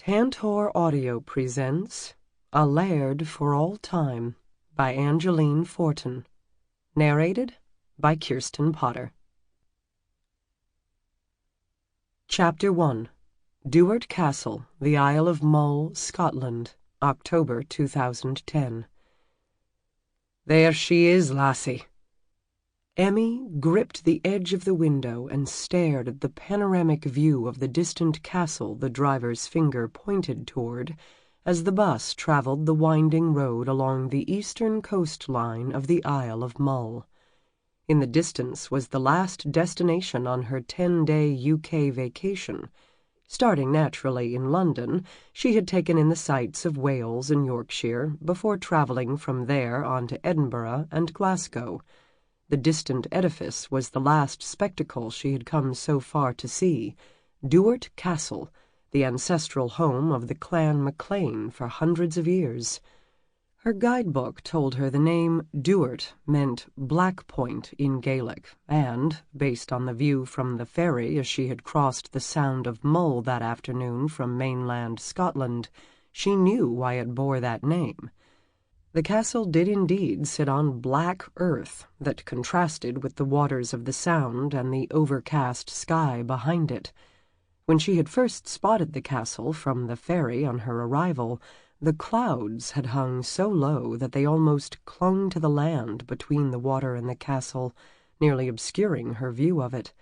Tantor Audio presents A Laird for All Time by Angeline Fortin. Narrated by Kirsten Potter. Chapter 1. Duart Castle, the Isle of Mull, Scotland, October 2010. There she is, lassie. Emmy gripped the edge of the window and stared at the panoramic view of the distant castle the driver's finger pointed toward as the bus traveled the winding road along the eastern coastline of the Isle of Mull. In the distance was the last destination on her 10-day UK vacation. Starting naturally in London, she had taken in the sights of Wales and Yorkshire before travelling from there on to Edinburgh and Glasgow. The distant edifice was the last spectacle she had come so far to see, Duart Castle, the ancestral home of the clan MacLean for hundreds of years. Her guidebook told her the name Duart meant Black Point in Gaelic, and, based on the view from the ferry as she had crossed the Sound of Mull that afternoon from mainland Scotland, she knew why it bore that name. The castle did indeed sit on black earth that contrasted with the waters of the Sound and the overcast sky behind it. When she had first spotted the castle from the ferry on her arrival, the clouds had hung so low that they almost clung to the land between the water and the castle, nearly obscuring her view of it.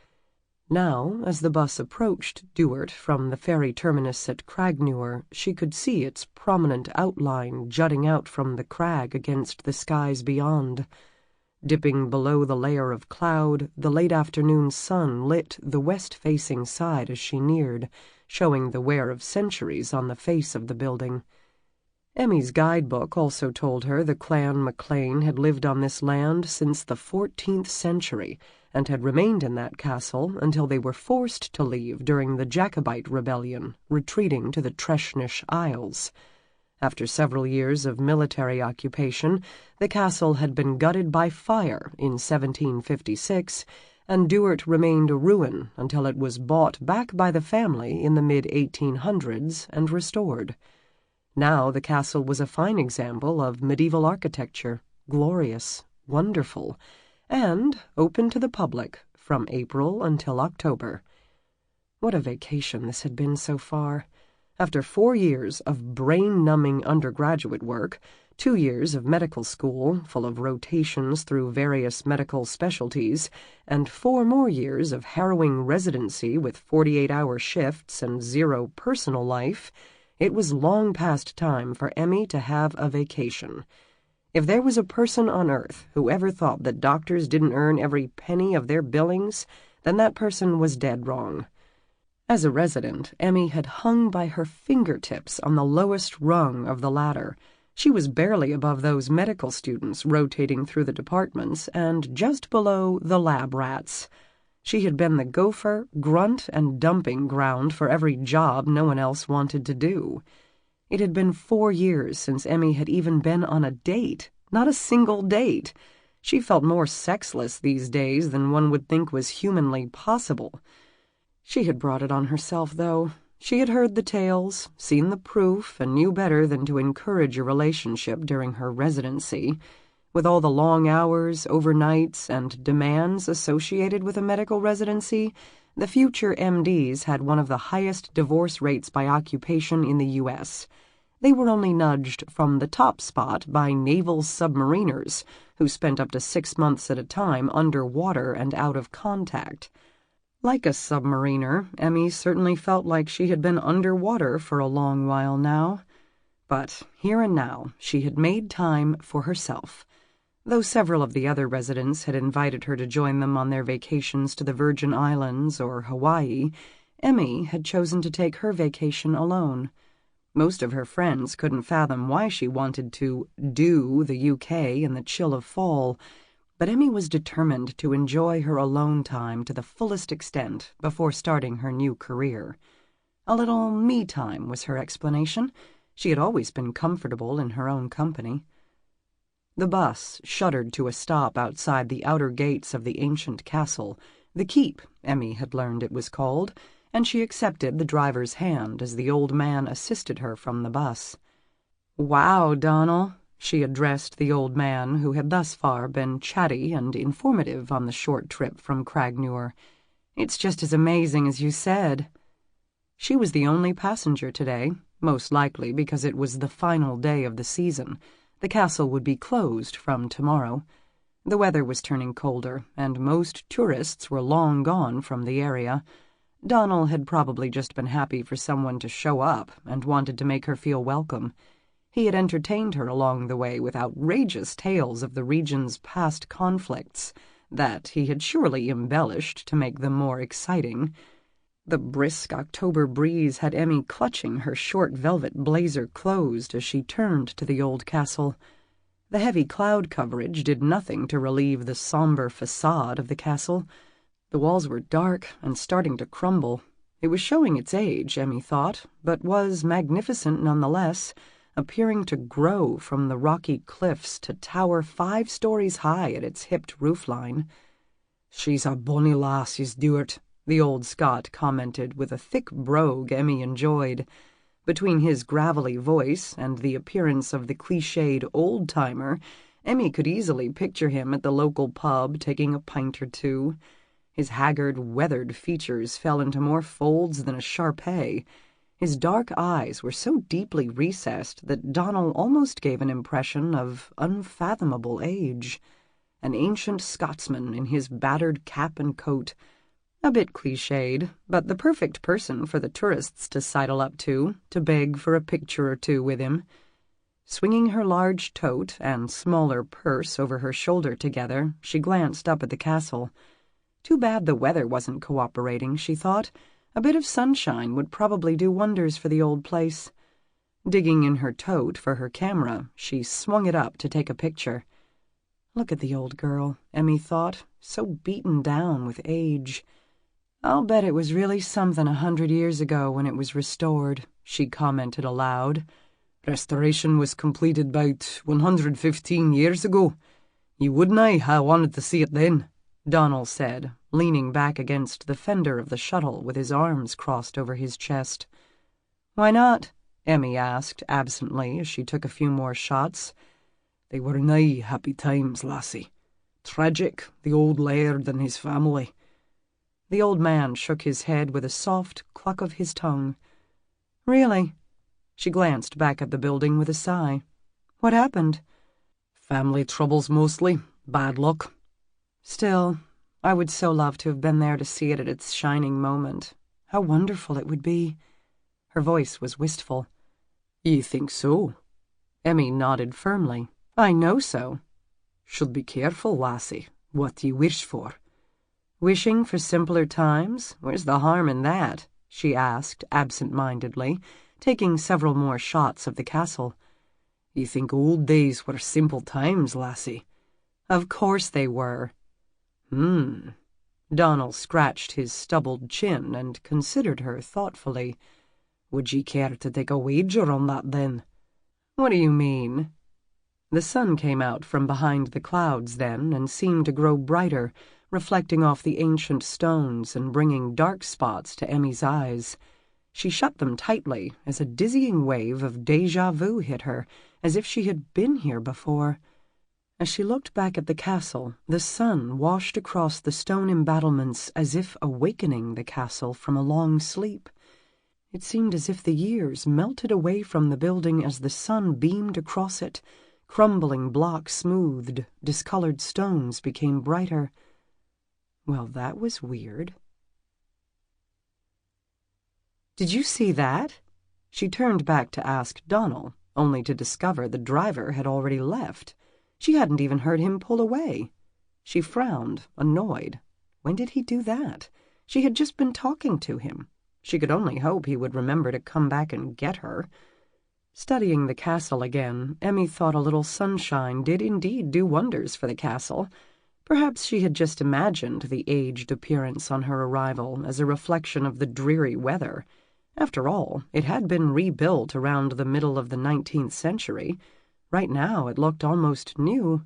Now, as the bus approached Duart from the ferry terminus at Cragnure, she could see its prominent outline jutting out from the crag against the skies beyond. Dipping below the layer of cloud, the late afternoon sun lit the west-facing side as she neared, showing the wear of centuries on the face of the building. Emmy's guidebook also told her the clan MacLean had lived on this land since the 14th century, and had remained in that castle until they were forced to leave during the Jacobite rebellion, retreating to the Treshnish Isles. After several years of military occupation, the castle had been gutted by fire in 1756, and Duart remained a ruin until it was bought back by the family in the mid-1800s and restored. Now the castle was a fine example of medieval architecture, glorious, wonderful, and open to the public from April until October. What a vacation this had been so far. After 4 years of brain-numbing undergraduate work, 2 years of medical school, full of rotations through various medical specialties, and 4 more years of harrowing residency with 48-hour shifts and zero personal life, it was long past time for Emmy to have a vacation. If there was a person on earth who ever thought that doctors didn't earn every penny of their billings, then that person was dead wrong. As a resident, Emmy had hung by her fingertips on the lowest rung of the ladder. She was barely above those medical students rotating through the departments and just below the lab rats. She had been the gopher, grunt, and dumping ground for every job no one else wanted to do. It had been 4 years since Emmy had even been on a date, not a single date. She felt more sexless these days than one would think was humanly possible. She had brought it on herself, though. She had heard the tales, seen the proof, and knew better than to encourage a relationship during her residency. With all the long hours, overnights, and demands associated with a medical residency, the future MDs had one of the highest divorce rates by occupation in the U.S. They were only nudged from the top spot by naval submariners, who spent up to 6 months at a time underwater and out of contact. Like a submariner, Emmy certainly felt like she had been underwater for a long while now. But here and now she had made time for herself. Though several of the other residents had invited her to join them on their vacations to the Virgin Islands or Hawaii, Emmy had chosen to take her vacation alone. Most of her friends couldn't fathom why she wanted to do the UK in the chill of fall, but Emmy was determined to enjoy her alone time to the fullest extent before starting her new career. A little me time was her explanation. She had always been comfortable in her own company. The bus shuddered to a stop outside the outer gates of the ancient castle, the keep, Emmy had learned it was called, and she accepted the driver's hand as the old man assisted her from the bus. "Wow, Donal," she addressed the old man, who had thus far been chatty and informative on the short trip from Cragnure. "It's just as amazing as you said." She was the only passenger today, most likely because it was the final day of the season. The castle would be closed from tomorrow. The weather was turning colder, and most tourists were long gone from the area. Donal had probably just been happy for someone to show up and wanted to make her feel welcome. He had entertained her along the way with outrageous tales of the region's past conflicts that he had surely embellished to make them more exciting. The brisk October breeze had Emmy clutching her short velvet blazer closed as she turned to the old castle. The heavy cloud coverage did nothing to relieve the somber facade of the castle. The walls were dark and starting to crumble. It was showing its age, Emmy thought, but was magnificent nonetheless, appearing to grow from the rocky cliffs to tower 5 stories high at its hipped roofline. "She's a bonny lass, is Duart," the old Scot commented with a thick brogue Emmy enjoyed. Between his gravelly voice and the appearance of the cliched old-timer, Emmy could easily picture him at the local pub taking a pint or two. His haggard, weathered features fell into more folds than a Shar-Pei. His dark eyes were so deeply recessed that Donal almost gave an impression of unfathomable age. An ancient Scotsman in his battered cap and coat. A bit cliched, but the perfect person for the tourists to sidle up to beg for a picture or two with him. Swinging her large tote and smaller purse over her shoulder together, she glanced up at the castle. Too bad the weather wasn't cooperating, she thought. A bit of sunshine would probably do wonders for the old place. Digging in her tote for her camera, she swung it up to take a picture. Look at the old girl, Emmy thought, so beaten down with age. "I'll bet it was really something 100 years ago when it was restored," she commented aloud. "Restoration was completed about 115 years ago. You wouldn't ha' wanted to see it then," Donal said, leaning back against the fender of the shuttle with his arms crossed over his chest. "Why not?" Emmy asked absently as she took a few more shots. "They were nigh happy times, lassie. Tragic, the old laird and his family." The old man shook his head with a soft cluck of his tongue. "Really?" She glanced back at the building with a sigh. "What happened?" "Family troubles mostly. Bad luck." "Still, I would so love to have been there to see it at its shining moment. How wonderful it would be." Her voice was wistful. "Ye think so?" Emmy nodded firmly. "I know so." "Should be careful, lassie, what ye wish for." "Wishing for simpler times? Where's the harm in that?" she asked absent-mindedly, taking several more shots of the castle. "Ye think old days were simple times, lassie?" "Of course they were." Donal scratched his stubbled chin and considered her thoughtfully. "Would ye care to take a wager on that, then?" "What do you mean?" The sun came out from behind the clouds then and seemed to grow brighter, reflecting off the ancient stones and bringing dark spots to Emmy's eyes. She shut them tightly as a dizzying wave of déjà vu hit her, as if she had been here before. As she looked back at the castle, the sun washed across the stone embattlements as if awakening the castle from a long sleep. It seemed as if the years melted away from the building as the sun beamed across it. Crumbling blocks smoothed, discolored stones became brighter. Well, that was weird. "Did you see that?" She turned back to ask Donal, only to discover the driver had already left. She hadn't even heard him pull away. She frowned, annoyed. When did he do that? She had just been talking to him. She could only hope he would remember to come back and get her. Studying the castle again, Emmy thought a little sunshine did indeed do wonders for the castle. Perhaps she had just imagined the aged appearance on her arrival as a reflection of the dreary weather. After all, it had been rebuilt around the middle of the 19th century. Right now it looked almost new.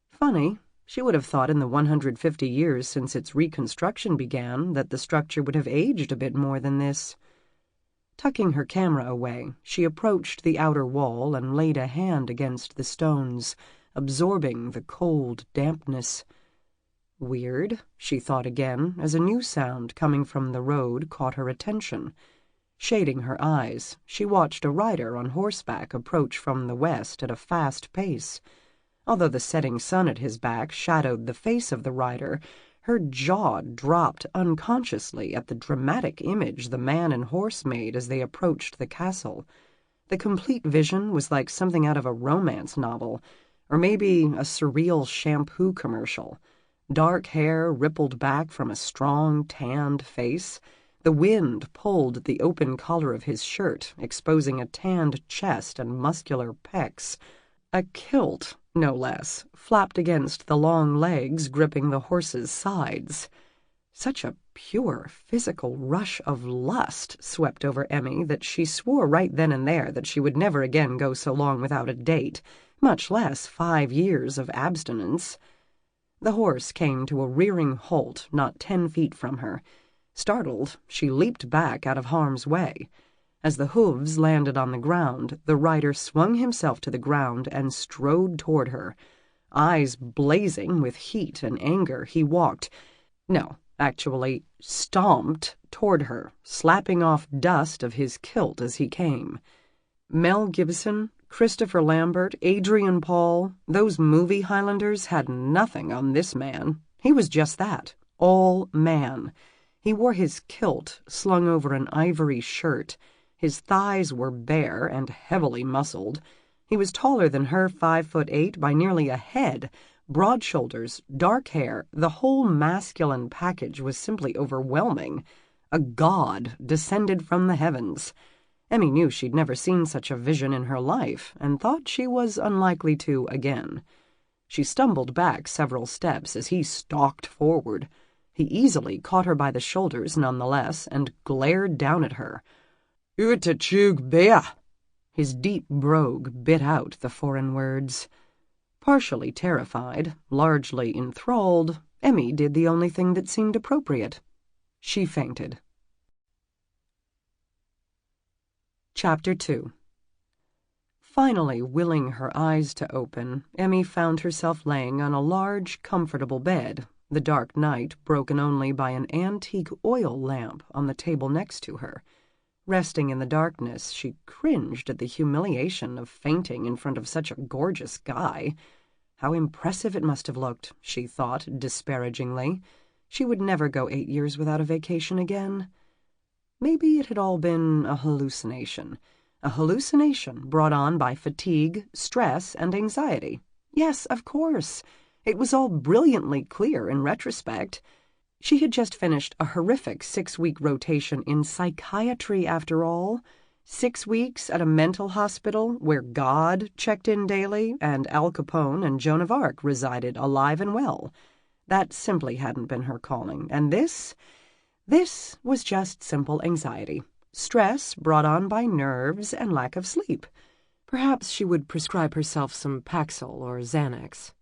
Funny, She would have thought in the 150 years since its reconstruction began that the structure would have aged a bit more than this. Tucking her camera away, she approached the outer wall and laid a hand against the stones, absorbing the cold dampness. Weird, she thought again, as a new sound coming from the road caught her attention. Shading her eyes, she watched a rider on horseback approach from the west at a fast pace. Although the setting sun at his back shadowed the face of the rider, her jaw dropped unconsciously at the dramatic image the man and horse made as they approached the castle. The complete vision was like something out of a romance novel, or maybe a surreal shampoo commercial. Dark hair rippled back from a strong, tanned face. The wind pulled at the open collar of his shirt, exposing a tanned chest and muscular pecs. A kilt, no less, flapped against the long legs gripping the horse's sides. Such a pure physical rush of lust swept over Emmy that she swore right then and there that she would never again go so long without a date, much less 5 years of abstinence. The horse came to a rearing halt not 10 feet from her. Startled, she leaped back out of harm's way. As the hooves landed on the ground, the rider swung himself to the ground and strode toward her. Eyes blazing with heat and anger, he walked, no, actually stomped toward her, slapping off dust of his kilt as he came. Mel Gibson, Christopher Lambert, Adrian Paul, those movie Highlanders had nothing on this man. He was just that, all man. He wore his kilt slung over an ivory shirt. His thighs were bare and heavily muscled. He was taller than her, 5'8" by nearly a head. Broad shoulders, dark hair, the whole masculine package was simply overwhelming. A god descended from the heavens. Emmy knew she'd never seen such a vision in her life, and thought she was unlikely to again. She stumbled back several steps as he stalked forward. He easily caught her by the shoulders nonetheless, and glared down at her. "Uta chug bea." His deep brogue bit out the foreign words. Partially terrified, largely enthralled, Emmy did the only thing that seemed appropriate. She fainted. Chapter 2. Finally willing her eyes to open, Emmy found herself laying on a large, comfortable bed, the dark night broken only by an antique oil lamp on the table next to her. Resting in the darkness, she cringed at the humiliation of fainting in front of such a gorgeous guy. How impressive it must have looked, she thought disparagingly. She would never go 8 years without a vacation again. Maybe it had all been a hallucination brought on by fatigue, stress, and anxiety. Yes, of course. It was all brilliantly clear in retrospect. She had just finished a horrific 6-week rotation in psychiatry, after all. 6 weeks at a mental hospital where God checked in daily and Al Capone and Joan of Arc resided alive and well. That simply hadn't been her calling, and this was just simple anxiety. Stress brought on by nerves and lack of sleep. Perhaps she would prescribe herself some Paxil or Xanax.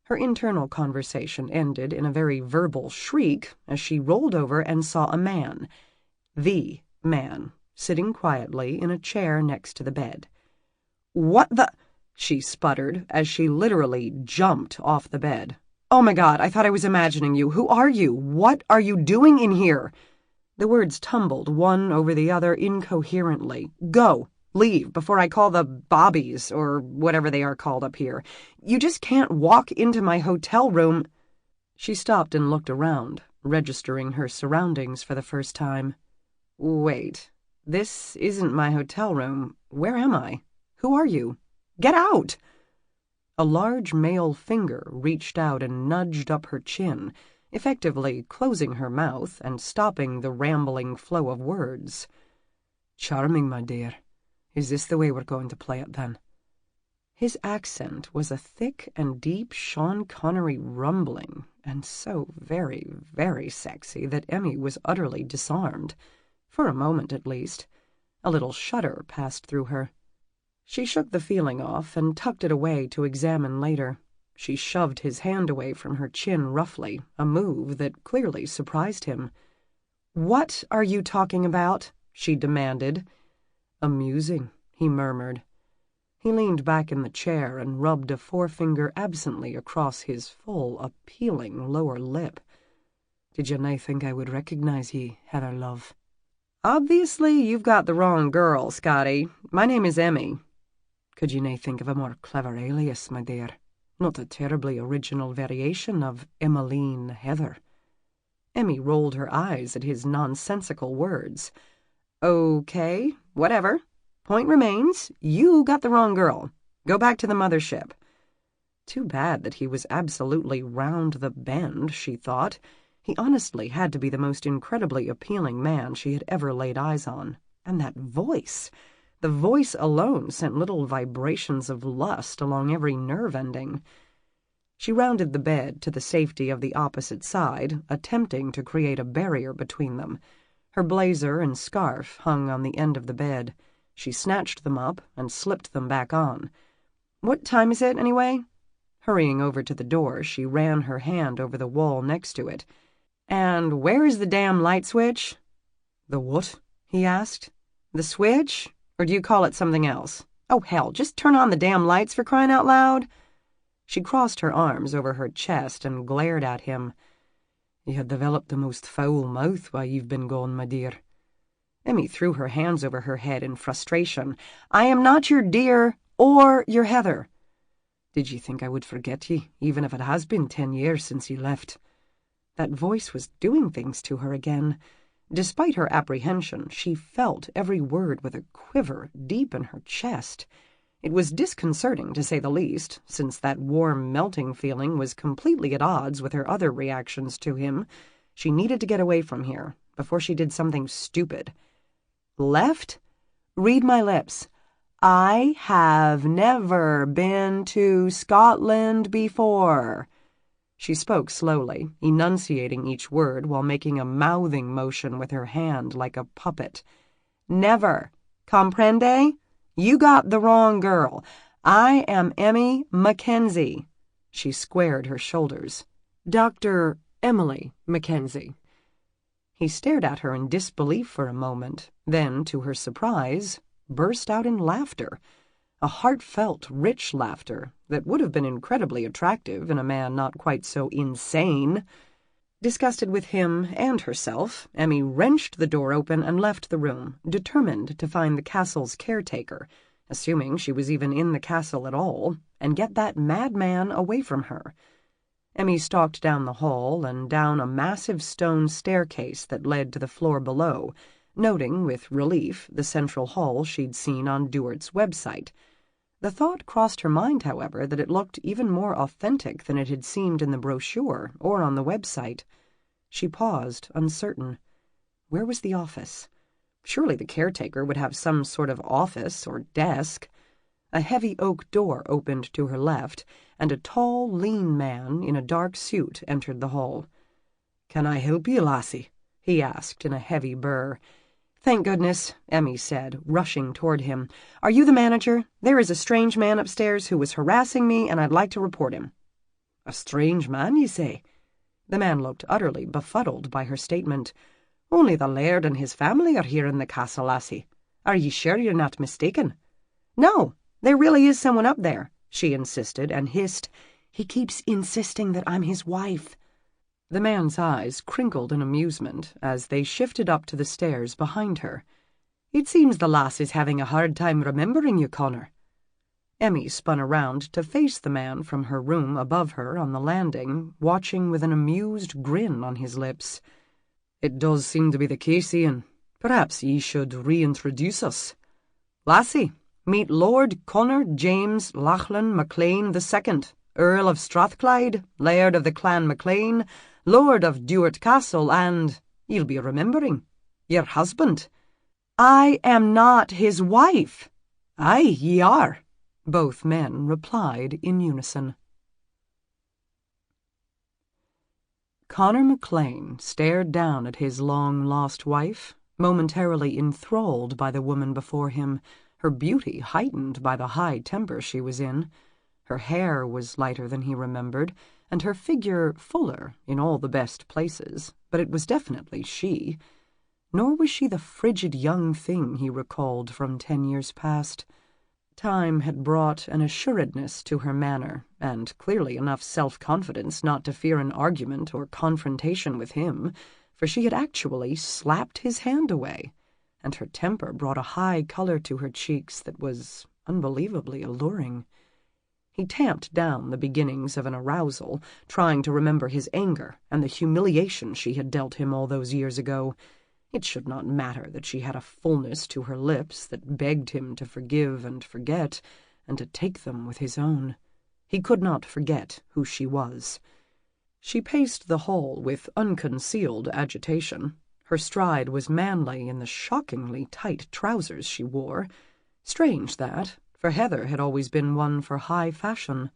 Her internal conversation ended in a very verbal shriek as she rolled over and saw a man, the man, sitting quietly in a chair next to the bed. "What the—" she sputtered as she literally jumped off the bed. "Oh my God, I thought I was imagining you. Who are you? What are you doing in here?" The words tumbled one over the other incoherently. "Go. Leave before I call the bobbies, or whatever they are called up here. You just can't walk into my hotel room." She stopped and looked around, registering her surroundings for the first time. "Wait, this isn't my hotel room. Where am I? Who are you? Get out!" A large male finger reached out and nudged up her chin, effectively closing her mouth and stopping the rambling flow of words. "Charming, my dear. Is this the way we're going to play it, then?" His accent was a thick and deep Sean Connery rumbling, and so very, very sexy that Emmy was utterly disarmed. For a moment, at least. A little shudder passed through her. She shook the feeling off and tucked it away to examine later. She shoved his hand away from her chin roughly, a move that clearly surprised him. "What are you talking about?" she demanded. "Amusing," he murmured. He leaned back in the chair and rubbed a forefinger absently across his full, appealing lower lip. "Did you nae think I would recognize ye, Heather, love?" "Obviously, you've got the wrong girl, Scotty. My name is Emmy." "Could you nae think of a more clever alias, my dear? Not a terribly original variation of Emmeline Heather?" Emmy rolled her eyes at his nonsensical words. "Okay, whatever. Point remains, you got the wrong girl. Go back to the mothership." Too bad that he was absolutely round the bend, she thought. He honestly had to be the most incredibly appealing man she had ever laid eyes on. And that voice! The voice alone sent little vibrations of lust along every nerve ending. She rounded the bed to the safety of the opposite side, attempting to create a barrier between them. Her blazer and scarf hung on the end of the bed. She snatched them up and slipped them back on. "What time is it, anyway?" Hurrying over to the door, she ran her hand over the wall next to it. "And where is the damn light switch?" "The what?" he asked. "The switch? Or do you call it something else? Oh, hell, just turn on the damn lights for crying out loud." She crossed her arms over her chest and glared at him. "You had developed the most foul mouth while you've been gone, my dear." Emmy threw her hands over her head in frustration. "I am not your dear or your Heather." "Did ye think I would forget ye, even if it has been 10 years since ye left?" That voice was doing things to her again. Despite her apprehension, she felt every word with a quiver deep in her chest. It was disconcerting, to say the least, since that warm, melting feeling was completely at odds with her other reactions to him. She needed to get away from here before she did something stupid. "Left? Read my lips. I have never been to Scotland before." She spoke slowly, enunciating each word while making a mouthing motion with her hand like a puppet. "Never. Comprende? You got the wrong girl. I am Emmy MacKenzie." She squared her shoulders. "Dr. Emily MacKenzie." He stared at her in disbelief for a moment, then, to her surprise, burst out in laughter. A heartfelt, rich laughter that would have been incredibly attractive in a man not quite so insane. Disgusted with him and herself, Emmy wrenched the door open and left the room, determined to find the castle's caretaker, assuming she was even in the castle at all, and get that madman away from her. Emmy stalked down the hall and down a massive stone staircase that led to the floor below, noting with relief the central hall she'd seen on Duart's website. The thought crossed her mind, however, that it looked even more authentic than it had seemed in the brochure or on the website. She paused, uncertain. Where was the office? Surely the caretaker would have some sort of office or desk. A heavy oak door opened to her left, and a tall, lean man in a dark suit entered the hall. "Can I help you, lassie?" he asked in a heavy burr. "Thank goodness," Emmy said, rushing toward him. "Are you the manager? There is a strange man upstairs who was harassing me, and I'd like to report him." "A strange man, ye say?" The man looked utterly befuddled by her statement. "Only the Laird and his family are here in the castle, lassie. Are ye sure you're not mistaken?" "No, there really is someone up there," she insisted, and hissed, "He keeps insisting that I'm his wife." The man's eyes crinkled in amusement as they shifted up to the stairs behind her. "It seems the lass is having a hard time remembering you, Connor." Emmy spun around to face the man from her room above her on the landing, watching with an amused grin on his lips. "It does seem to be the case, Ian. Perhaps ye should reintroduce us. Lassie, meet Lord Connor James Lachlan MacLean II, Earl of Strathclyde, Laird of the Clan MacLean, Lord of Duart Castle, and, you'll be remembering, your husband." "I am not his wife." "Aye, ye are," both men replied in unison. Connor MacLean stared down at his long-lost wife, momentarily enthralled by the woman before him, her beauty heightened by the high temper she was in. Her hair was lighter than he remembered, and her figure fuller in all the best places, but it was definitely she. Nor was she the frigid young thing he recalled from 10 years past. Time had brought an assuredness to her manner, and clearly enough self-confidence not to fear an argument or confrontation with him, for she had actually slapped his hand away, and her temper brought a high color to her cheeks that was unbelievably alluring. He tamped down the beginnings of an arousal, trying to remember his anger and the humiliation she had dealt him all those years ago. It should not matter that she had a fullness to her lips that begged him to forgive and forget, and to take them with his own. He could not forget who she was. She paced the hall with unconcealed agitation. Her stride was manly in the shockingly tight trousers she wore. Strange that, for Heather had always been one for high fashion.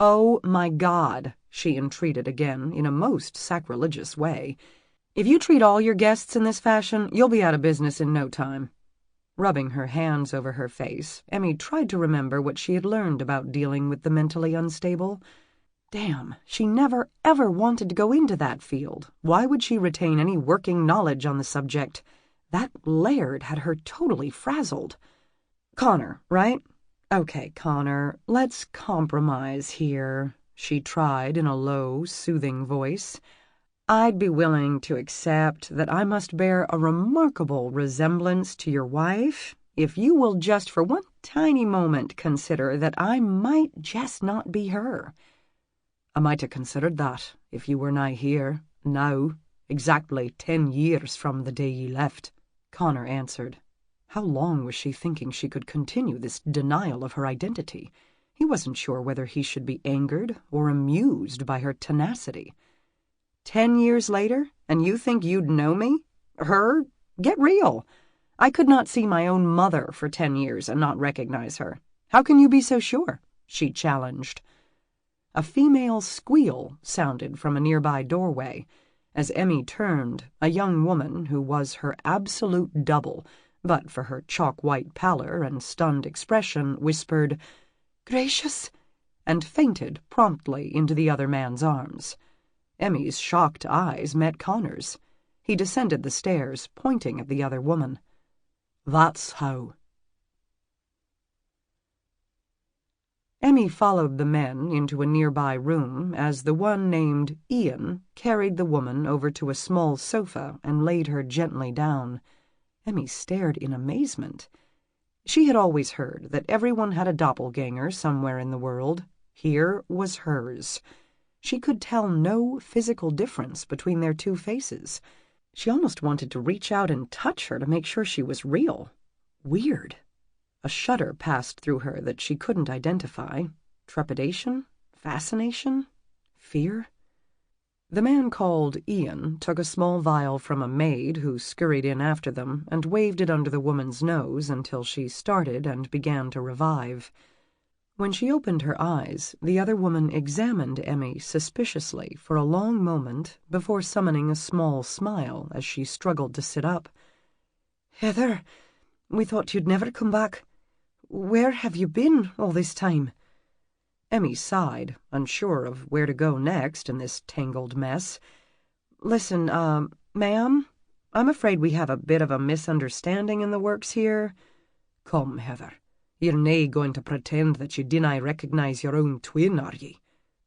"Oh, my God," she entreated again in a most sacrilegious way. "If you treat all your guests in this fashion, you'll be out of business in no time." Rubbing her hands over her face, Emmy tried to remember what she had learned about dealing with the mentally unstable. Damn, she never, ever wanted to go into that field. Why would she retain any working knowledge on the subject? That Laird had her totally frazzled. "Connor, right? Okay, Connor, let's compromise here," she tried in a low, soothing voice. "I'd be willing to accept that I must bear a remarkable resemblance to your wife if you will just for one tiny moment consider that I might just not be her." "I might have considered that if you were nigh here, now, exactly 10 years from the day ye left," Connor answered. How long was she thinking she could continue this denial of her identity? He wasn't sure whether he should be angered or amused by her tenacity. 10 years later, and you think you'd know me? Her? Get real. I could not see my own mother for 10 years and not recognize her. How can you be so sure?" she challenged. A female squeal sounded from a nearby doorway. As Emmy turned, a young woman who was her absolute double, but for her chalk-white pallor and stunned expression, whispered, "Gracious," and fainted promptly into the other man's arms. Emmy's shocked eyes met Connor's. He descended the stairs, pointing at the other woman. "That's how." Emmy followed the men into a nearby room as the one named Ian carried the woman over to a small sofa and laid her gently down. Emmy stared in amazement. She had always heard that everyone had a doppelganger somewhere in the world. Here was hers. She could tell no physical difference between their two faces. She almost wanted to reach out and touch her to make sure she was real. Weird. A shudder passed through her that she couldn't identify. Trepidation? Fascination? Fear? The man called Ian took a small vial from a maid who scurried in after them and waved it under the woman's nose until she started and began to revive. When she opened her eyes, the other woman examined Emmy suspiciously for a long moment before summoning a small smile as she struggled to sit up. "Heather, we thought you'd never come back. Where have you been all this time?" Emmy sighed, unsure of where to go next in this tangled mess. "Listen, ma'am, I'm afraid we have a bit of a misunderstanding in the works here." "Come, Heather, you're nae going to pretend that you dinna recognize your own twin, are ye?"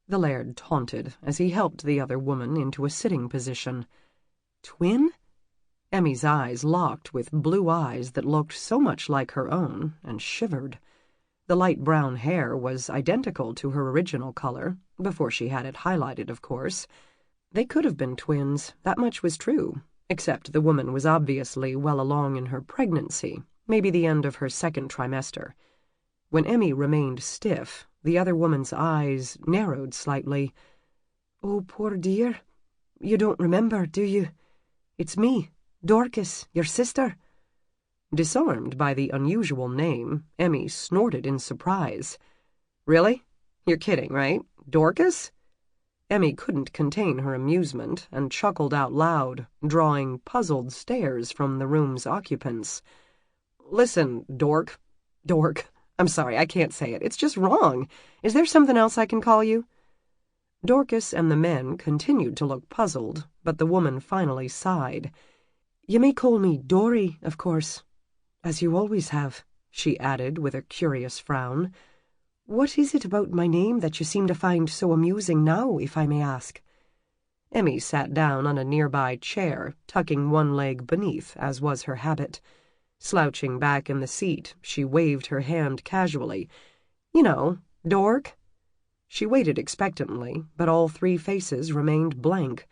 the Laird taunted as he helped the other woman into a sitting position. "Twin?" Emmy's eyes locked with blue eyes that looked so much like her own and shivered. The light brown hair was identical to her original color, before she had it highlighted, of course. They could have been twins, that much was true, except the woman was obviously well along in her pregnancy, maybe the end of her second trimester. When Emmy remained stiff, the other woman's eyes narrowed slightly. "Oh, poor dear. You don't remember, do you? It's me, Dorcas, your sister." Disarmed by the unusual name, Emmy snorted in surprise. "Really? You're kidding, right? Dorcas?" Emmy couldn't contain her amusement and chuckled out loud, drawing puzzled stares from the room's occupants. "Listen, dork, I'm sorry, I can't say it. It's just wrong. Is there something else I can call you?" Dorcas and the men continued to look puzzled, but the woman finally sighed. "You may call me Dory, of course, as you always have," she added with a curious frown. "What is it about my name that you seem to find so amusing now, if I may ask?" Emmy sat down on a nearby chair, tucking one leg beneath, as was her habit. Slouching back in the seat, she waved her hand casually. "You know, Dork." She waited expectantly, but all three faces remained blank.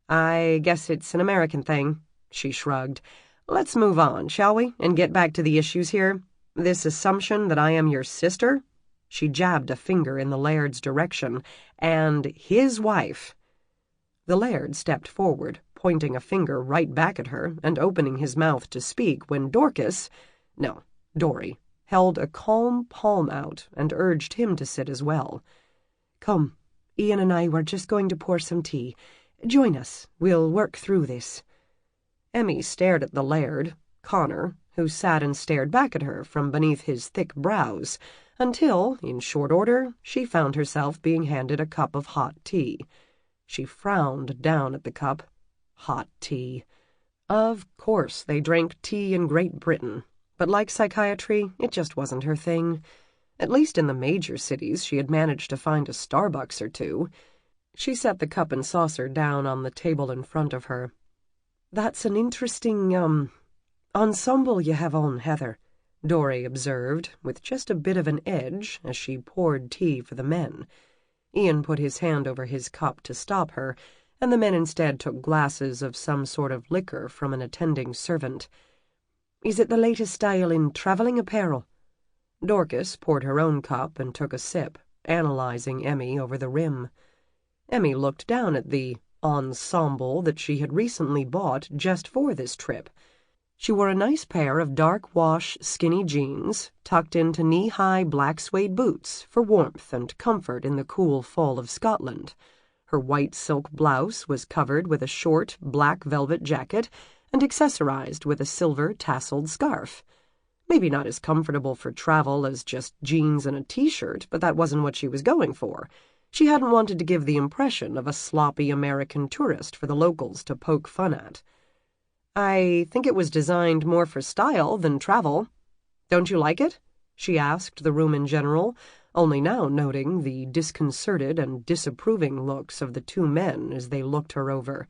"I guess it's an American thing," she shrugged. "Let's move on, shall we, and get back to the issues here? This assumption that I am your sister," she jabbed a finger in the Laird's direction, "and his wife." The Laird stepped forward, pointing a finger right back at her and opening his mouth to speak when Dory, held a calm palm out and urged him to sit as well. "Come, Ian and I were just going to pour some tea. Join us. We'll work through this." Emmy stared at the Laird, Connor, who sat and stared back at her from beneath his thick brows, until, in short order, she found herself being handed a cup of hot tea. She frowned down at the cup. Hot tea. Of course they drank tea in Great Britain, but like psychiatry, it just wasn't her thing. At least in the major cities she had managed to find a Starbucks or two. She set the cup and saucer down on the table in front of her. "That's an interesting, ensemble you have on, Heather," Dory observed, with just a bit of an edge as she poured tea for the men. Ian put his hand over his cup to stop her, and the men instead took glasses of some sort of liquor from an attending servant. "Is it the latest style in travelling apparel?" Dorcas poured her own cup and took a sip, analyzing Emmy over the rim. Emmy looked down at the ensemble that she had recently bought just for this trip. She wore a nice pair of dark wash skinny jeans tucked into knee-high black suede boots for warmth and comfort in the cool fall of Scotland. Her white silk blouse was covered with a short black velvet jacket and accessorized with a silver tasseled scarf. Maybe not as comfortable for travel as just jeans and a t-shirt, but that wasn't what she was going for. She hadn't wanted to give the impression of a sloppy American tourist for the locals to poke fun at. "I think it was designed more for style than travel. Don't you like it?" she asked the room in general, only now noting the disconcerted and disapproving looks of the two men as they looked her over.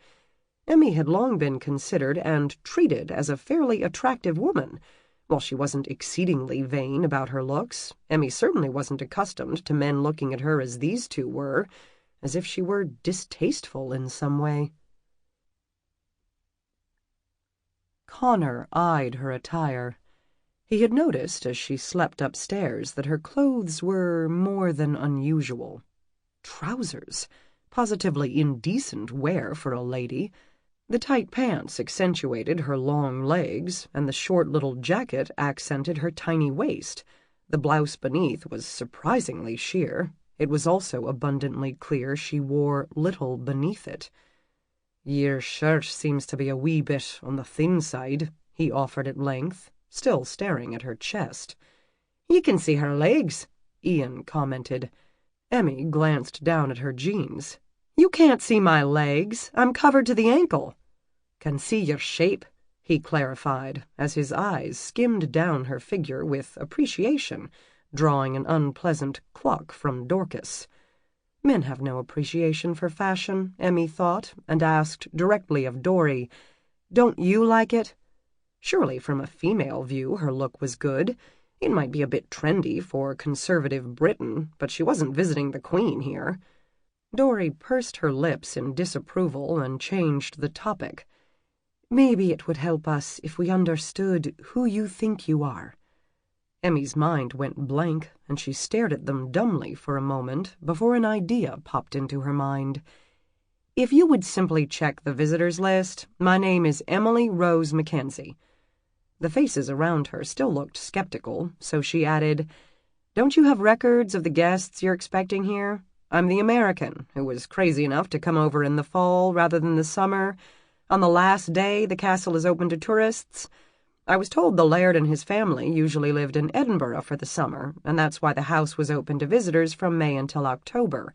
Emmy had long been considered and treated as a fairly attractive woman. While she wasn't exceedingly vain about her looks, Emmy certainly wasn't accustomed to men looking at her as these two were, as if she were distasteful in some way. Connor eyed her attire. He had noticed as she slept upstairs that her clothes were more than unusual. Trousers, positively indecent wear for a lady. The tight pants accentuated her long legs, and the short little jacket accented her tiny waist. The blouse beneath was surprisingly sheer. It was also abundantly clear she wore little beneath it. "Your shirt seems to be a wee bit on the thin side," he offered at length, still staring at her chest. "You can see her legs," Ian commented. Emmy glanced down at her jeans. "You can't see my legs. I'm covered to the ankle." "Can see your shape," he clarified, as his eyes skimmed down her figure with appreciation, drawing an unpleasant cluck from Dorcas. Men have no appreciation for fashion, Emmy thought, and asked directly of Dory, "Don't you like it?" Surely from a female view her look was good. It might be a bit trendy for conservative Britain, but she wasn't visiting the Queen here. Dory pursed her lips in disapproval and changed the topic. "Maybe it would help us if we understood who you think you are." Emmy's mind went blank, and she stared at them dumbly for a moment before an idea popped into her mind. "If you would simply check the visitors list, my name is Emily Rose MacKenzie." The faces around her still looked skeptical, so she added, "Don't you have records of the guests you're expecting here? I'm the American who was crazy enough to come over in the fall rather than the summer. On the last day the castle is open to tourists. I was told the Laird and his family usually lived in Edinburgh for the summer, and that's why the house was open to visitors from May until October.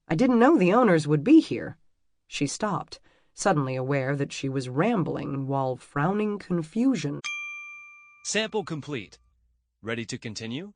I didn't know the owners would be here." She stopped, suddenly aware that she was rambling while frowning confusion. Sample complete. Ready to continue?